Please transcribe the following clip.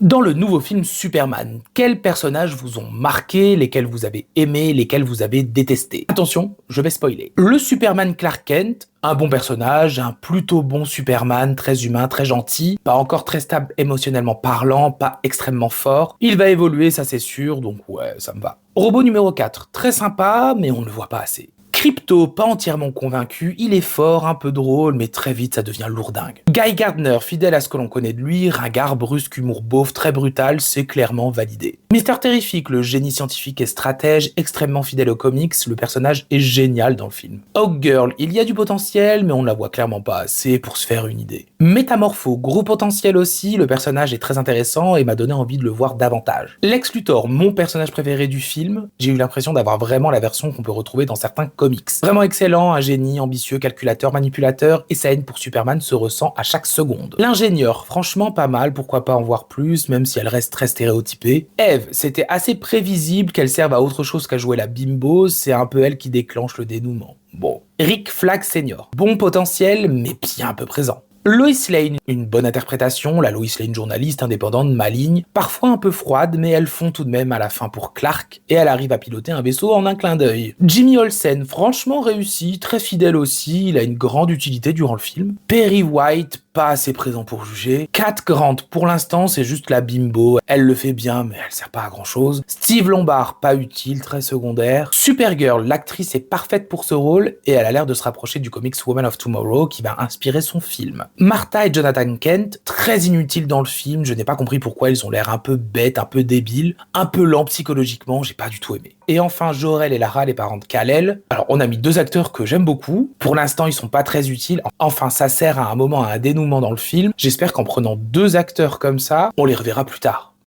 Dans le nouveau film Superman, quels personnages vous ont marqué, lesquels vous avez aimé, lesquels vous avez détesté? Attention, je vais spoiler. Le Superman Clark Kent, un bon personnage, un plutôt bon Superman, très humain, très gentil, pas encore très stable émotionnellement parlant, pas extrêmement fort. Il va évoluer, ça c'est sûr, donc ouais, ça me va. Robot numéro 4, très sympa, mais on ne le voit pas assez. Crypto, pas entièrement convaincu, il est fort, un peu drôle, mais très vite ça devient lourdingue. Guy Gardner, fidèle à ce que l'on connaît de lui, ringard, brusque, humour beauf, très brutal, c'est clairement validé. Mister Terrific, le génie scientifique et stratège, extrêmement fidèle aux comics, le personnage est génial dans le film. Hawk Girl, il y a du potentiel, mais on ne la voit clairement pas assez pour se faire une idée. Métamorpho, gros potentiel aussi, le personnage est très intéressant et m'a donné envie de le voir davantage. Lex Luthor, mon personnage préféré du film, j'ai eu l'impression d'avoir vraiment la version qu'on peut retrouver dans certains comics. Vraiment excellent, un génie, ambitieux, calculateur, manipulateur, et sa haine pour Superman se ressent à chaque seconde. L'ingénieur, franchement pas mal, pourquoi pas en voir plus, même si elle reste très stéréotypée. Eve, c'était assez prévisible qu'elle serve à autre chose qu'à jouer la bimbo, c'est un peu elle qui déclenche le dénouement. Bon. Rick Flag Senior, bon potentiel, mais bien peu présent. Lois Lane, une bonne interprétation, la Lois Lane journaliste indépendante, maligne, parfois un peu froide, mais elle fond tout de même à la fin pour Clark, et elle arrive à piloter un vaisseau en un clin d'œil. Jimmy Olsen, franchement réussi, très fidèle aussi, il a une grande utilité durant le film. Perry White, pas assez présent pour juger. Cat Grant, pour l'instant, c'est juste la bimbo. Elle le fait bien, mais elle sert pas à grand chose. Steve Lombard, pas utile, très secondaire. Supergirl, l'actrice est parfaite pour ce rôle, et elle a l'air de se rapprocher du comics Woman of Tomorrow, qui va inspirer son film. Martha et Jonathan Kent, très inutiles dans le film, je n'ai pas compris pourquoi ils ont l'air un peu bêtes, un peu débiles, un peu lents psychologiquement, j'ai pas du tout aimé. Et enfin, Jor-El et Lara, les parents de Kal-El. Alors, on a mis deux acteurs que j'aime beaucoup. Pour l'instant, ils sont pas très utiles. Enfin, ça sert à un moment à un dénouement dans le film. J'espère qu'en prenant deux acteurs comme ça, on les reverra plus tard.